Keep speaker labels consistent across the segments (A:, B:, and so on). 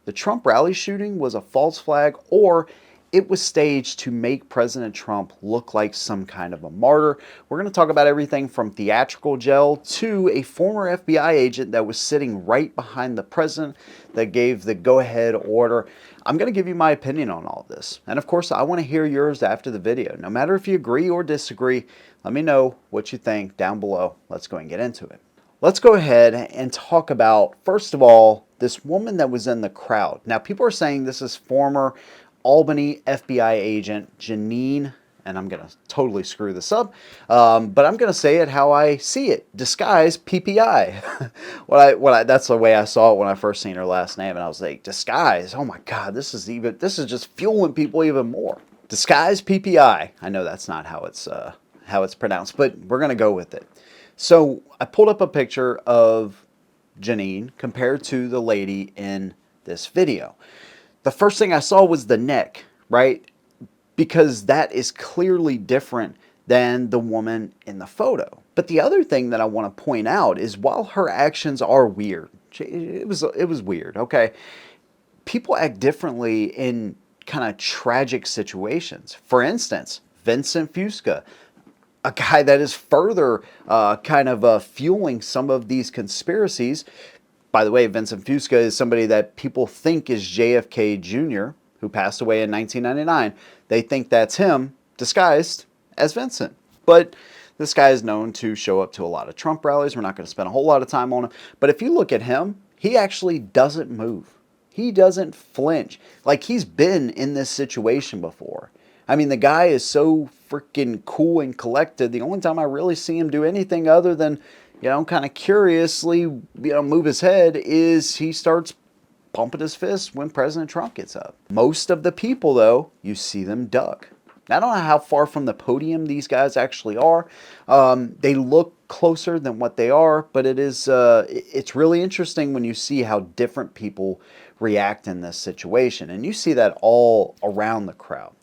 A: the Trump rally shooting was a false flag or it was staged to make President Trump look like some kind of a martyr. We're going to talk about everything from theatrical jail to a former FBI agent that was sitting right behind the president that gave the go-ahead order. I'm going to give you my opinion on all this. And of course, I want to hear yours after the video. No matter if you agree or disagree, let me know what you think down below. Let's go and get into it. Let's go ahead and talk about, first of all, this woman that was in the crowd. Now, people are saying this is former Albany FBI agent Janine, and I'm going to totally screw this up, but I'm going to say it how I see it. Disguise PPI. That's the way I saw it when I first seen her last name, and I was like, disguise? Oh my God, this is just fueling people even more. Disguise PPI. I know that's not how it's pronounced, but we're going to go with it. So I pulled up a picture of Janine compared to the lady in this video. The first thing I saw was the neck, right? Because that is clearly different than the woman in the photo. But the other thing that I want to point out is while her actions are weird, it was weird, okay? People act differently in kind of tragic situations. For instance, Vincent Fusca, a guy that is further fueling some of these conspiracies. By the way, Vincent Fusca is somebody that people think is JFK Jr., who passed away in 1999. They think that's him disguised as Vincent. But this guy is known to show up to a lot of Trump rallies. We're not going to spend a whole lot of time on him. But if you look at him, he actually doesn't move. He doesn't flinch. Like he's been in this situation before. I mean, the guy is so freaking cool and collected. The only time I really see him do anything other than, kind of curiously, move his head is he starts pumping his fist when President Trump gets up. Most of the people, though, you see them duck. Now, I don't know how far from the podium these guys actually are. They look closer than what they are, but it's really interesting when you see how different people react in this situation. And you see that all around the crowd.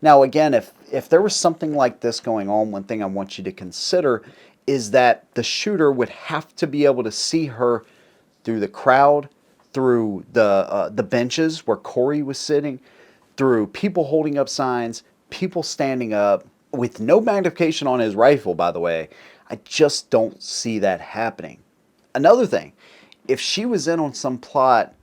A: Now, again, if there was something like this going on, one thing I want you to consider is that the shooter would have to be able to see her through the crowd, through the benches where Corey was sitting, through people holding up signs, people standing up, with no magnification on his rifle, by the way. I just don't see that happening. Another thing, if she was in on some plot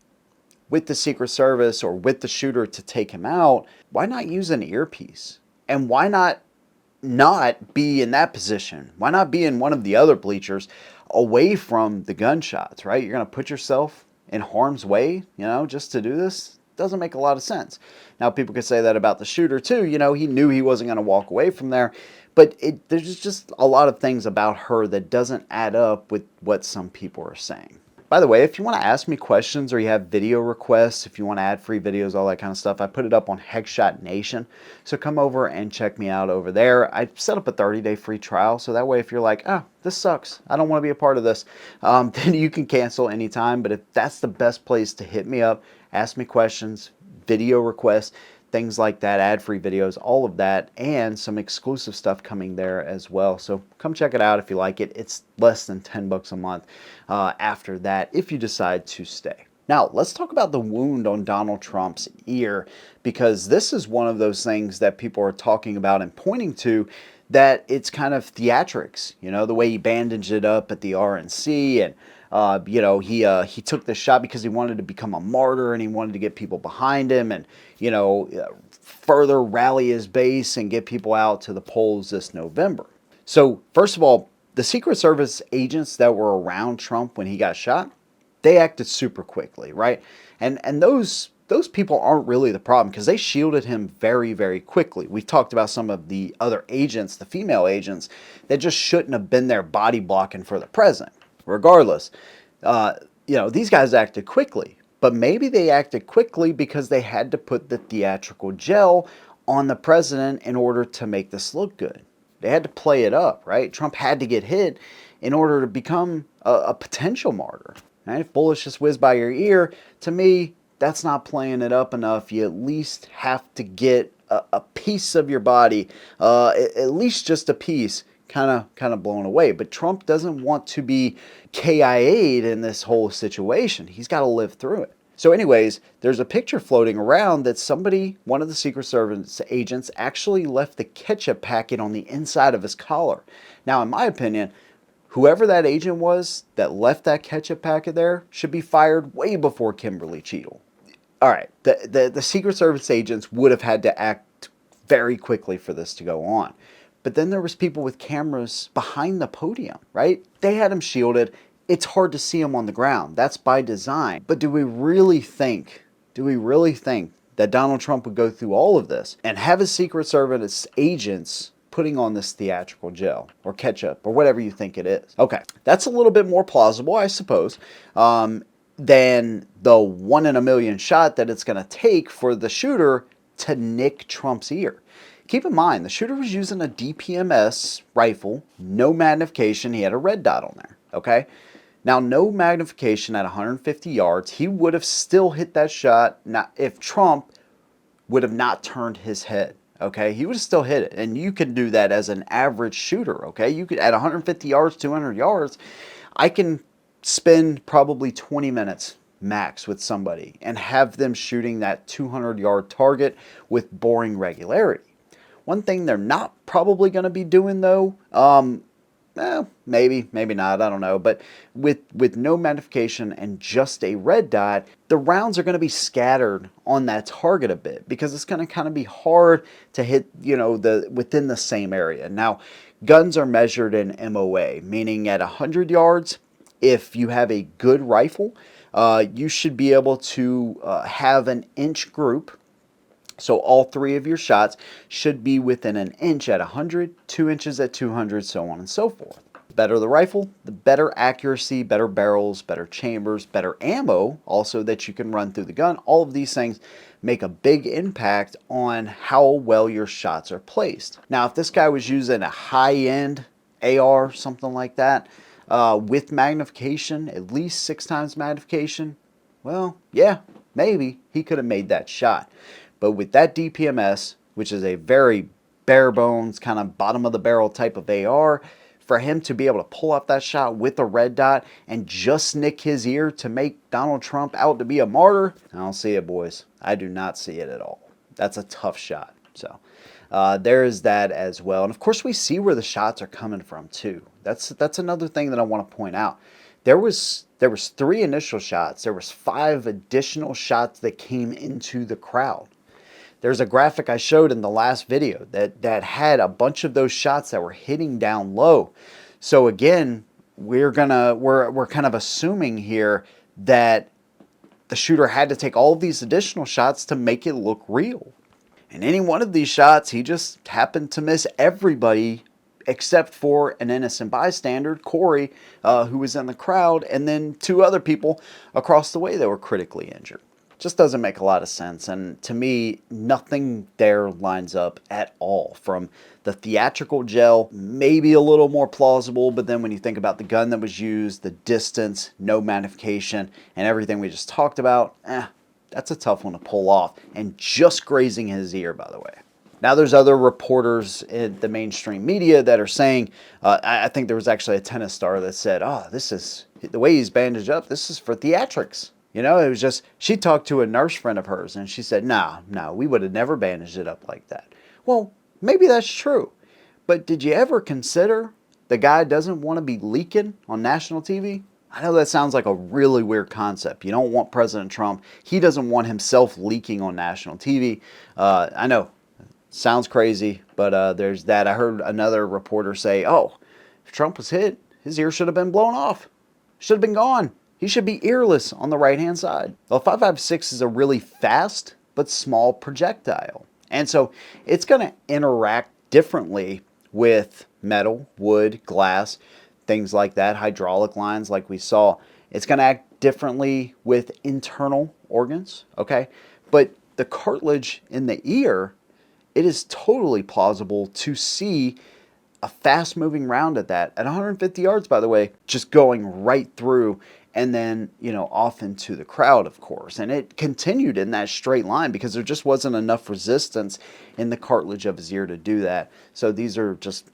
A: with the Secret Service or with the shooter to take him out, why not use an earpiece? And why not be in that position? Why not be in one of the other bleachers away from the gunshots, right? You're going to put yourself in harm's way, just to do this? Doesn't make a lot of sense. Now, people could say that about the shooter too. He knew he wasn't going to walk away from there. But there's just a lot of things about her that doesn't add up with what some people are saying. By the way, if you want to ask me questions or you have video requests, if you want to add free videos, all that kind of stuff, I put it up on Headshot Nation. So come over and check me out over there. I set up a 30-day free trial. So that way, if you're like, oh, this sucks, I don't want to be a part of this, then you can cancel anytime. But if that's the best place to hit me up, ask me questions, video requests, things like that, ad-free videos, all of that, and some exclusive stuff coming there as well. So come check it out if you like it. It's less than $10 a month after that if you decide to stay. Now, let's talk about the wound on Donald Trump's ear, because this is one of those things that people are talking about and pointing to, that it's kind of theatrics, the way he bandaged it up at the RNC, and he took the shot because he wanted to become a martyr and he wanted to get people behind him and, further rally his base and get people out to the polls this November. So, first of all, the Secret Service agents that were around Trump when he got shot, they acted super quickly, right? And those people aren't really the problem because they shielded him very, very quickly. We've talked about some of the other agents, the female agents, that just shouldn't have been there body blocking for the president. Regardless, these guys acted quickly, but maybe they acted quickly because they had to put the theatrical gel on the president in order to make this look good. They had to play it up, right? Trump had to get hit in order to become a potential martyr. Right? If bullets just whiz by your ear, to me, that's not playing it up enough. You at least have to get a piece of your body, at least just a piece, kind of blown away. But Trump doesn't want to be KIA'd in this whole situation. He's got to live through it. So anyways, there's a picture floating around that somebody, one of the Secret Service agents, actually left the ketchup packet on the inside of his collar. Now, in my opinion, whoever that agent was that left that ketchup packet there should be fired way before Kimberly Cheadle. All right, the Secret Service agents would have had to act very quickly for this to go on. But then there was people with cameras behind the podium, right? They had them shielded. It's hard to see them on the ground. That's by design. But do we really think that Donald Trump would go through all of this and have his Secret Service agents putting on this theatrical gel or ketchup or whatever you think it is? Okay, that's a little bit more plausible, I suppose, than the 1 in a million shot that it's going to take for the shooter to nick Trump's ear. Keep in mind, the shooter was using a DPMS rifle, no magnification. He had a red dot on there, okay? Now, no magnification at 150 yards. He would have still hit that shot if Trump would have not turned his head, okay? He would have still hit it. And you can do that as an average shooter, okay? You could, at 150 yards, 200 yards, I can spend probably 20 minutes max with somebody and have them shooting that 200-yard target with boring regularity. One thing they're not probably going to be doing, though, maybe not, I don't know, but with no magnification and just a red dot, the rounds are going to be scattered on that target a bit because it's going to kind of be hard to hit, within the same area. Now, guns are measured in MOA, meaning at 100 yards, if you have a good rifle, you should be able to have an inch group. So all three of your shots should be within an inch at 100, 2 inches at 200, so on and so forth. The better the rifle, the better accuracy, better barrels, better chambers, better ammo also that you can run through the gun. All of these things make a big impact on how well your shots are placed. Now, if this guy was using a high-end AR, something like that, with magnification, at least 6 times magnification, well, yeah, maybe he could have made that shot. But with that DPMS, which is a very bare bones, kind of bottom of the barrel type of AR, for him to be able to pull off that shot with a red dot and just nick his ear to make Donald Trump out to be a martyr, I don't see it, boys. I do not see it at all. That's a tough shot. So there is that as well. And of course, we see where the shots are coming from too. That's another thing that I want to point out. There was 3 initial shots. There was 5 additional shots that came into the crowd. There's a graphic I showed in the last video that had a bunch of those shots that were hitting down low. So again, we're kind of assuming here that the shooter had to take all of these additional shots to make it look real. And any one of these shots, he just happened to miss everybody except for an innocent bystander, Corey, who was in the crowd, and then 2 other people across the way that were critically injured. Just doesn't make a lot of sense, and to me, nothing there lines up at all. From the theatrical gel, maybe a little more plausible, but then when you think about the gun that was used, the distance, no magnification, and everything we just talked about, that's a tough one to pull off, and just grazing his ear, by the way. Now, there's other reporters in the mainstream media that are saying, I think there was actually a tennis star that said, this is, the way he's bandaged up, this is for theatrics. You know, it was just, she talked to a nurse friend of hers and she said, no, we would have never bandaged it up like that. Well, maybe that's true. But did you ever consider the guy doesn't want to be leaking on national TV? I know that sounds like a really weird concept. You don't want President Trump. He doesn't want himself leaking on national TV. I know, sounds crazy, but there's that. I heard another reporter say, if Trump was hit, his ear should have been blown off. Should have been gone. He should be earless on the right-hand side. Well, 5.56 is a really fast but small projectile. And so it's going to interact differently with metal, wood, glass, things like that, hydraulic lines like we saw. It's going to act differently with internal organs, okay? But the cartilage in the ear, it is totally plausible to see a fast-moving round at that, at 150 yards, by the way, just going right through and then, off into the crowd, of course. And it continued in that straight line because there just wasn't enough resistance in the cartilage of his ear to do that. So these are just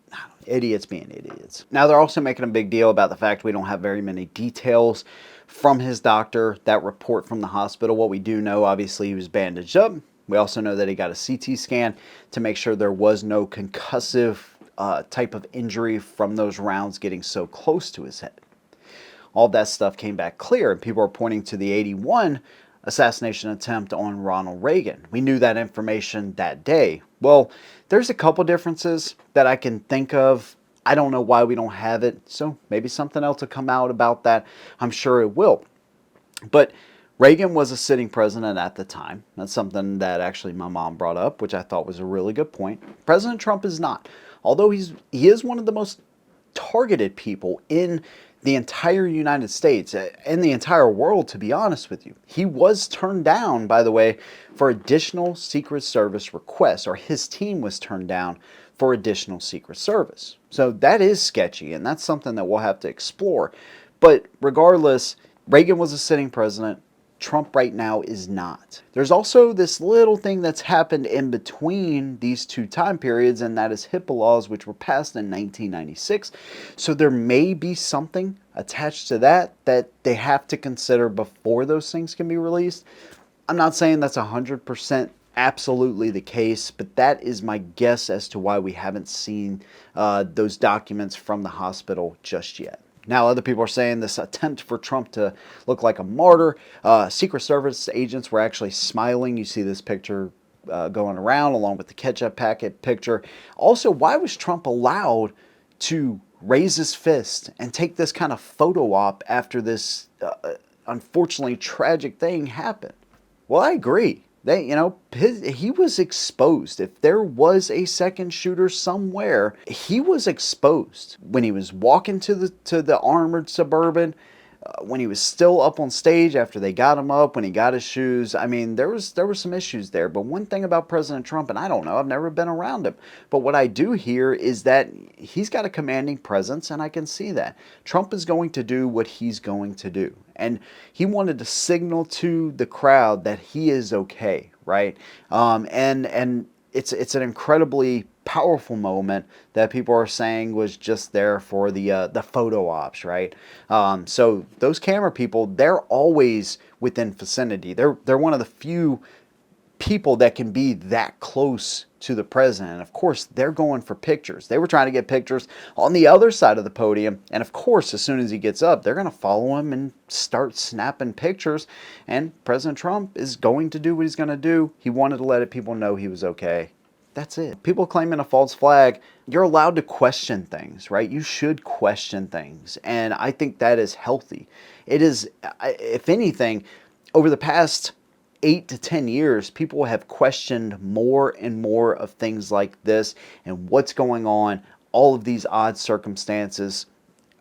A: idiots being idiots. Now, they're also making a big deal about the fact we don't have very many details from his doctor, that report from the hospital. What we do know, obviously, he was bandaged up. We also know that he got a CT scan to make sure there was no concussive type of injury from those rounds getting so close to his head. All that stuff came back clear, and people are pointing to the 81 assassination attempt on Ronald Reagan. We knew that information that day. Well, there's a couple differences that I can think of. I don't know why we don't have it, so maybe something else will come out about that. I'm sure it will. But Reagan was a sitting president at the time. That's something that actually my mom brought up, which I thought was a really good point. President Trump is not. Although he is one of the most targeted people in the entire United States and the entire world, to be honest with you. He was turned down, by the way, for additional Secret Service requests, or his team was turned down for additional Secret Service. So that is sketchy, and that's something that we'll have to explore. But regardless, Reagan was a sitting president. Trump right now is not. There's also this little thing that's happened in between these two time periods, and that is HIPAA laws, which were passed in 1996. So there may be something attached to that they have to consider before those things can be released. I'm not saying that's 100% absolutely the case, but that is my guess as to why we haven't seen those documents from the hospital just yet. Now, other people are saying this attempt for Trump to look like a martyr. Secret Service agents were actually smiling. You see this picture going around along with the ketchup packet picture. Also, why was Trump allowed to raise his fist and take this kind of photo op after this unfortunately tragic thing happened? Well, I agree. He was exposed. If there was a second shooter somewhere, he was exposed. When he was walking to the armored Suburban, when he was still up on stage after they got him up, when he got his shoes, I mean, there were some issues there. But one thing about President Trump, and I don't know, I've never been around him, but what I do hear is that he's got a commanding presence, and I can see that. Trump is going to do what he's going to do. And he wanted to signal to the crowd that he is okay, right? And it's an incredibly powerful moment that people are saying was just there for the photo ops, right? So those camera people, they're always within vicinity. They're one of the few people that can be that close to the president. And of course, they're going for pictures. They were trying to get pictures on the other side of the podium. And of course, as soon as he gets up, they're going to follow him and start snapping pictures. And President Trump is going to do what he's going to do. He wanted to let people know he was okay. That's it. People claiming a false flag, you're allowed to question things, right? You should question things. And I think that is healthy. It is, if anything, over the past 8 to 10 years, people have questioned more and more of things like this and what's going on, all of these odd circumstances.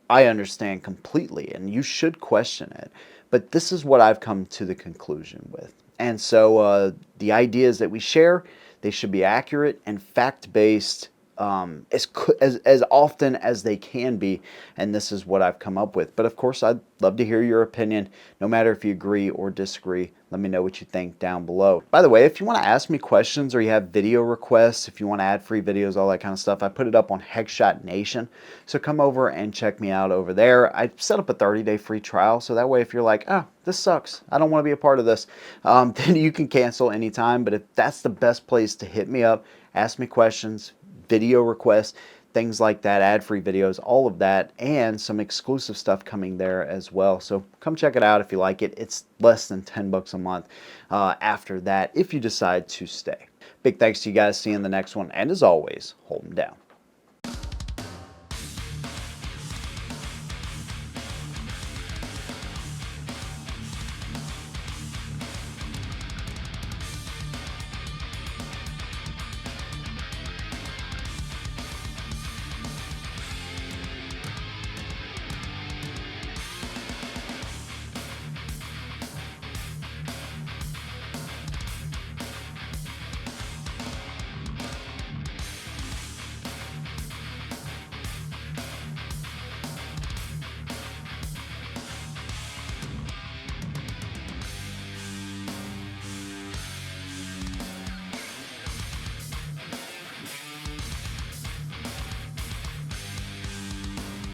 A: I understand completely, and you should question it. But this is what I've come to the conclusion with. And so the ideas that we share, they should be accurate and fact-based as often as they can be, and this is what I've come up with. But of course, I'd love to hear your opinion, no matter if you agree or disagree. Let me know what you think down below. By the way, if you want to ask me questions or you have video requests, if you want to add free videos, all that kind of stuff, I put it up on Headshot Nation. So come over and check me out over there. I set up a 30-day free trial, so that way if you're like, oh, this sucks, I don't want to be a part of this, then you can cancel anytime. But if that's the best place to hit me up, ask me questions, video requests, things like that, ad-free videos, all of that, and some exclusive stuff coming there as well. So come check it out if you like it. It's less than $10 a month after that if you decide to stay. Big thanks to you guys. See you in the next one. And as always, hold them down.